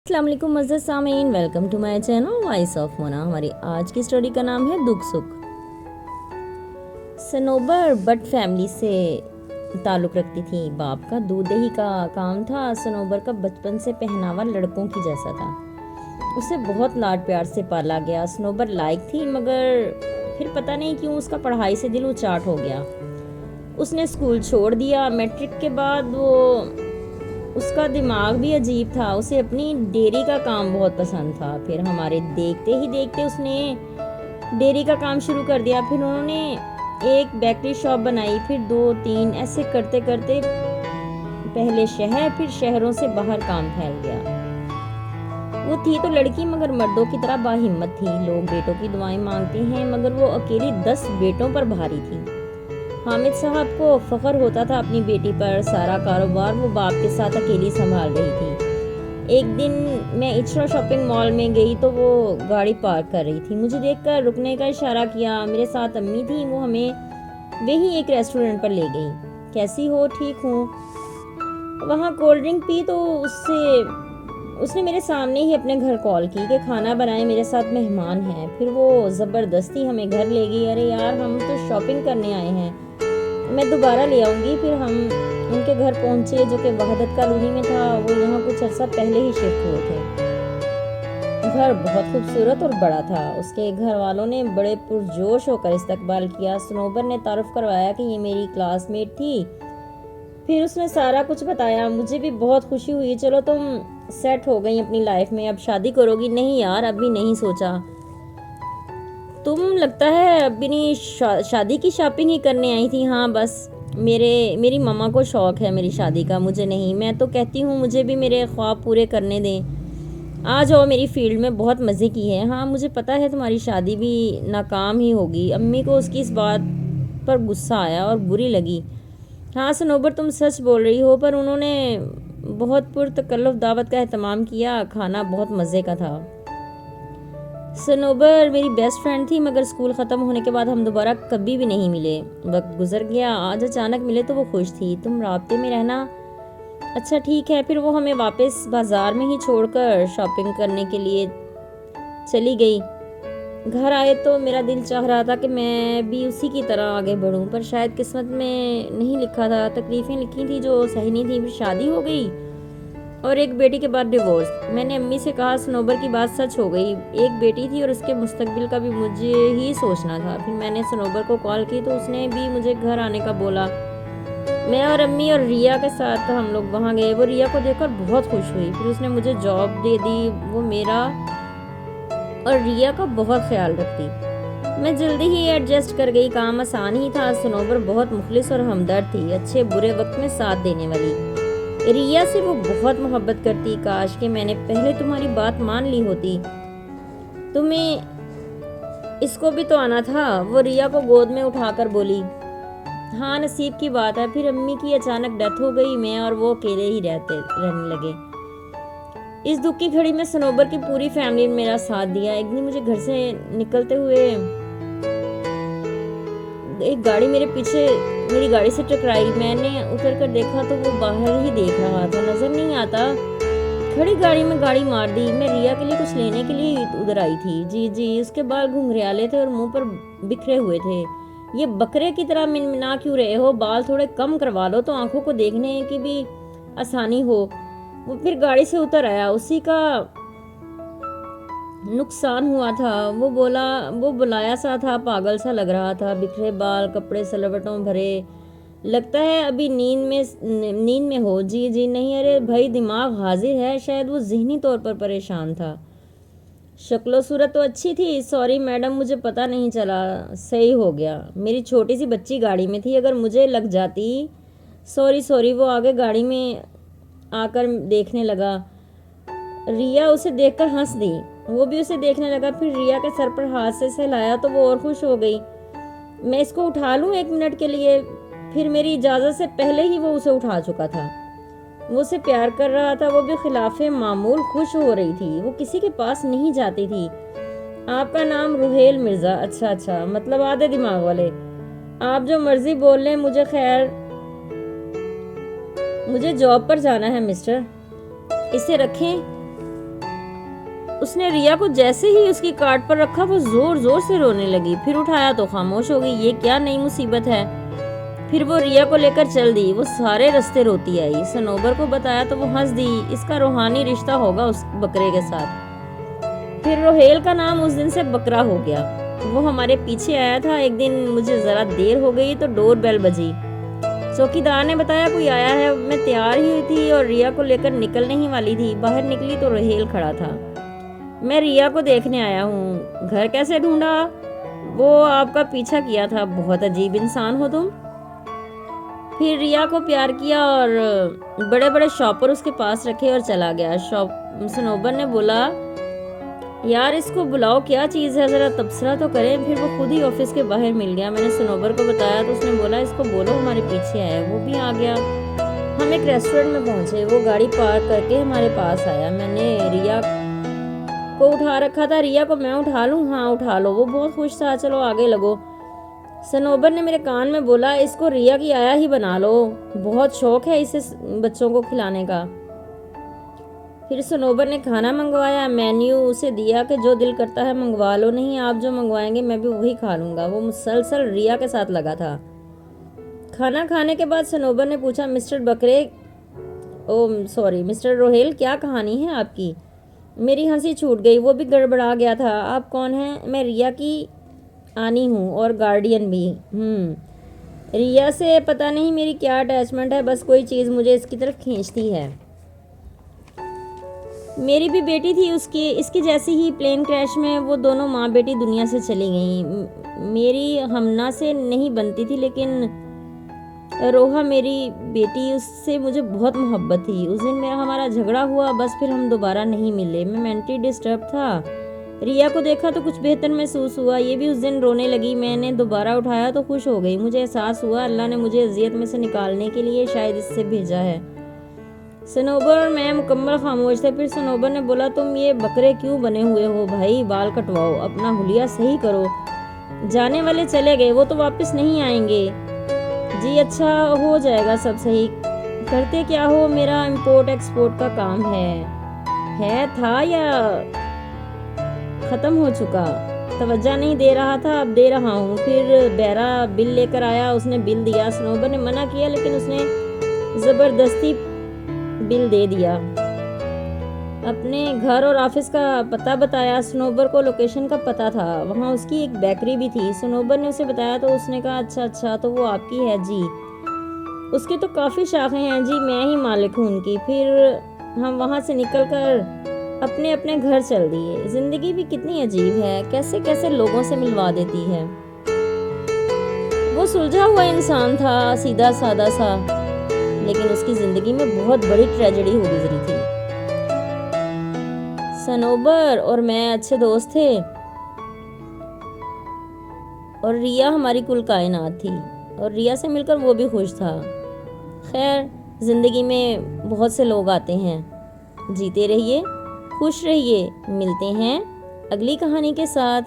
अस्सलाम वालेकुम मज़्ज़द सामीन, welcome to my channel voice of Mona. हमारी आज की स्टोरी का नाम है दुख सुख। सनोबर बट फैमिली से ताल्लुक़ रखती थी। बाप का दूध दही का काम था। सनोबर का बचपन से पहनावा लड़कों की जैसा था। उसे बहुत लाड प्यार से पाला गया। सनोबर लायक थी, मगर फिर पता नहीं क्यों उसका पढ़ाई से दिल उचाट हो गया। उसने स्कूल छोड़ दिया। मैट्रिक के बाद उसका दिमाग भी अजीब था। उसे अपनी डेयरी का काम बहुत पसंद था। फिर हमारे देखते ही देखते उसने डेयरी का काम शुरू कर दिया। फिर उन्होंने एक बेकरी शॉप बनाई, फिर 2-3 ऐसे करते करते पहले शहर फिर शहरों से बाहर काम फैल गया। वो थी तो लड़की, मगर मर्दों की तरह बाहिम्मत थी। लोग बेटों की दुआएं मांगते हैं, मगर वो अकेली 10 बेटों पर भारी थी। हामिद साहब को फख्र होता था अपनी बेटी पर। सारा कारोबार वो बाप के साथ अकेली संभाल रही थी। एक दिन मैं इचरा शॉपिंग मॉल में गई तो वो गाड़ी पार्क कर रही थी। मुझे देखकर रुकने का इशारा किया। मेरे साथ अम्मी थी। वो हमें वही एक रेस्टोरेंट पर ले गई। कैसी हो? ठीक हूँ। वहाँ कोल्ड ड्रिंक पी तो उसने मेरे सामने ही अपने घर कॉल की कि खाना बनाए, मेरे साथ मेहमान हैं। फिर वो ज़बरदस्ती हमें घर ले गई। अरे यार, हम तो शॉपिंग करने आए हैं, मैं दोबारा ले आऊँगी। फिर हम उनके घर पहुँचे, जो कि वहदत कॉलोनी में था। वो यहाँ कुछ अर्सा पहले ही शिफ्ट हुए थे। घर बहुत खूबसूरत और बड़ा था। उसके घर वालों ने बड़े पुरजोश होकर इस्तकबाल किया। सनोबर ने तारुफ करवाया कि ये मेरी क्लासमेट थी। फिर उसने सारा कुछ बताया। मुझे भी बहुत खुशी हुई। चलो, तुम सेट हो गई अपनी लाइफ में, अब शादी करोगी? नहीं यार, अभी नहीं सोचा। तुम लगता है अपनी शादी की शॉपिंग ही करने आई थी। हाँ, बस मेरी मम्मा को शौक है मेरी शादी का, मुझे नहीं। मैं तो कहती हूँ मुझे भी मेरे ख्वाब पूरे करने दें। आ जाओ, मेरी फील्ड में बहुत मज़े की है। हाँ, मुझे पता है तुम्हारी शादी भी नाकाम ही होगी। अम्मी को उसकी इस बात पर गुस्सा आया और बुरी लगी। हाँ सनोबर, तुम सच बोल रही हो। पर उन्होंने बहुत पुरतकल्लुफ़ दावत का एहतमाम किया। खाना बहुत मज़े का था। सनोबर मेरी बेस्ट फ्रेंड थी, मगर स्कूल ख़त्म होने के बाद हम दोबारा कभी भी नहीं मिले। वक्त गुजर गया। आज अचानक मिले तो वो खुश थी। तुम राब्ते में रहना। अच्छा ठीक है। फिर वो हमें वापस बाज़ार में ही छोड़कर शॉपिंग करने के लिए चली गई। घर आए तो मेरा दिल चाह रहा था कि मैं भी उसी की तरह आगे बढ़ूं, पर शायद किस्मत में नहीं लिखा था। तकलीफ़ें लिखी थी जो सही नहीं थी। फिर शादी हो गई और एक बेटी के बाद डिवोर्स। मैंने अम्मी से कहा सनोबर की बात सच हो गई। एक बेटी थी और उसके मुस्तकबिल का भी मुझे ही सोचना था। फिर मैंने सनोबर को कॉल की तो उसने भी मुझे घर आने का बोला। मैं और अम्मी और रिया के साथ हम लोग वहाँ गए। वो रिया को देखकर बहुत खुश हुई। फिर उसने मुझे जॉब दे दी। वो मेरा और रिया का बहुत ख्याल रखती। मैं जल्दी ही एडजस्ट कर गई। काम आसान ही था। सनोबर बहुत मुखलिस और हमदर्द थी, अच्छे बुरे वक्त में साथ देने वाली। रिया से वो बहुत मोहब्बत करती। काश कि मैंने पहले तुम्हारी बात मान ली होती। तुम्हें इसको भी तो आना था। वो रिया को गोद में उठाकर बोली। हाँ, नसीब की बात है। फिर अम्मी की अचानक डेथ हो गई। मैं और वो अकेले ही रहने लगे। इस दुख की घड़ी में सनोबर की पूरी फैमिली ने मेरा साथ दिया। एक दिन मुझे घर से निकलते हुए एक गाड़ी मेरी गाड़ी से टकराई। मैंने उतर कर देखा तो वो बाहर ही देख रहा था, नजर नहीं आता। खड़ी गाड़ी में गाड़ी मार दी। मैं रिया के लिए कुछ लेने के लिए उधर आई थी। जी जी। उसके बाल घुंघराले थे और मुंह पर बिखरे हुए थे। ये बकरे की तरह मिनमिना क्यों रहे हो? बाल थोड़े कम करवा लो तो आंखों को देखने की भी आसानी हो। वो फिर गाड़ी से उतर आया। उसी का नुकसान हुआ था। वो बुलाया सा था, पागल सा लग रहा था। बिखरे बाल, कपड़े सलवटों भरे। लगता है अभी नींद में हो। जी जी नहीं। अरे भाई, दिमाग हाजिर है। शायद वो ज़हनी तौर पर परेशान था। शक्लो सूरत तो अच्छी थी। सॉरी मैडम, मुझे पता नहीं चला। सही हो गया, मेरी छोटी सी बच्ची गाड़ी में थी, अगर मुझे लग जाती। Sorry sorry. वो आगे गाड़ी में आकर देखने लगा। रिया उसे देखकर हंस दी। वो भी उसे देखने लगा। फिर रिया के सर पर हाथ से सहलाया तो वो और खुश हो गई। मैं इसको उठा लूं 1 मिनट के लिए? फिर मेरी इजाज़त से पहले ही वो उसे उठा चुका था। वो उसे प्यार कर रहा था। वो भी खिलाफे मामूल खुश हो रही थी। वो किसी के पास नहीं जाती थी। आपका नाम रुहेल मिर्ज़ा? अच्छा अच्छा, मतलब आधे दिमाग वाले। आप जो मर्जी बोल लें, मुझे जॉब पर जाना है मिस्टर। इसे रखें। उसने रिया को जैसे ही उसकी कार्ट पर रखा वो जोर जोर से रोने लगी। फिर उठाया तो खामोश हो गई। ये क्या नई मुसीबत है। फिर वो रिया को लेकर चल दी। वो सारे रास्ते रोती आई। सनोबर को बताया तो वो हंस दी। इसका रूहानी रिश्ता होगा उस बकरे के साथ। फिर रोहेल का नाम उस दिन से बकरा हो गया। वो हमारे पीछे आया था। एक दिन मुझे जरा देर हो गई तो डोर बेल बजी। चौकीदार ने बताया कोई आया है। मैं तैयार ही हुई थी और रिया को लेकर निकलने ही वाली थी। बाहर निकली तो रोहेल खड़ा था। मैं रिया को देखने आया हूँ। घर कैसे ढूंढा। वो आपका पीछा किया था। बहुत अजीब इंसान हो तुम। फिर रिया को प्यार किया और बड़े बड़े शॉपर उसके पास रखे और चला गया। सनोबर ने बोला यार इसको बुलाओ, क्या चीज़ है, ज़रा तबसरा तो करें। फिर वो खुद ही ऑफिस के बाहर मिल गया। मैंने सनोबर को बताया तो उसने बोला इसको बोलो हमारे पीछे आया। वो भी आ गया। हम एक रेस्टोरेंट में पहुंचे। वो गाड़ी पार्क करके हमारे पास आया। मैंने रिया को उठा रखा था। रिया को मैं उठा लूँ। हाँ उठा लो। वो बहुत खुश था। चलो आगे लगो। सनोबर ने मेरे कान में बोला इसको रिया की आया ही बना लो, बहुत शौक है इसे बच्चों को खिलाने का। फिर सनोबर ने खाना मंगवाया। मेन्यू उसे दिया कि जो दिल करता है मंगवा लो, नहीं आप जो मंगवाएंगे मैं भी वही खा लूँगा। वो मुसलसल रिया के साथ लगा था। खाना खाने के बाद सनोबर ने पूछा मिस्टर रोहेल क्या कहानी है आपकी। मेरी हंसी छूट गई। वो भी गड़बड़ा गया था। आप कौन हैं। मैं रिया की आनी हूँ और गार्डियन भी। रिया से पता नहीं मेरी क्या अटैचमेंट है, बस कोई चीज़ मुझे इसकी तरफ खींचती है। मेरी भी बेटी थी इसकी जैसी ही प्लेन क्रैश में वो दोनों माँ बेटी दुनिया से चली गई। मेरी हमना से नहीं बनती थी लेकिन रोहा मेरी बेटी, उससे मुझे बहुत मोहब्बत थी। उस दिन मेरा हमारा झगड़ा हुआ, बस फिर हम दोबारा नहीं मिले। मैं मेंटली डिस्टर्ब था। रिया को देखा तो कुछ बेहतर महसूस हुआ। ये भी उस दिन रोने लगी। मैंने दोबारा उठाया तो खुश हो गई। मुझे एहसास हुआ अल्लाह ने मुझे अजियत में से निकालने के लिए शायद इससे भेजा है। सनोबर और मैं मुकम्मल खामोश थे। फिर सनोबर ने बोला तुम ये बकरे क्यों बने हुए हो भाई, बाल कटवाओ, अपना हुलिया सही करो। जाने वाले चले गए, वो तो वापस नहीं आएंगे। जी अच्छा हो जाएगा सब सही। करते क्या हो। मेरा इम्पोर्ट एक्सपोर्ट का काम है था या ख़त्म हो चुका। तवज्जो नहीं दे रहा था, अब दे रहा हूँ। फिर बैरा बिल लेकर आया। उसने बिल दिया। सनोबर ने मना किया लेकिन उसने ज़बरदस्ती बिल दे दिया। अपने घर और ऑफिस का पता बताया। सनोबर को लोकेशन का पता था। वहाँ उसकी एक बेकरी भी थी। सनोबर ने उसे बताया तो उसने कहा अच्छा तो वो आपकी है जी। उसकी तो काफ़ी शाखें हैं जी, मैं ही मालिक हूँ उनकी। फिर हम वहाँ से निकलकर अपने अपने घर चल दिए। जिंदगी भी कितनी अजीब है, कैसे कैसे लोगों से मिलवा देती है। वो सुलझा हुआ इंसान था, सीधा सादा सा, लेकिन उसकी जिंदगी में बहुत बड़ी ट्रेजेडी हो गुजरी थी। सनोबर और मैं अच्छे दोस्त थे और रिया हमारी कुल कायनात थी और रिया से मिलकर वो भी खुश था। खैर जिंदगी में बहुत से लोग आते हैं। जीते रहिए, खुश रहिए। मिलते हैं अगली कहानी के साथ।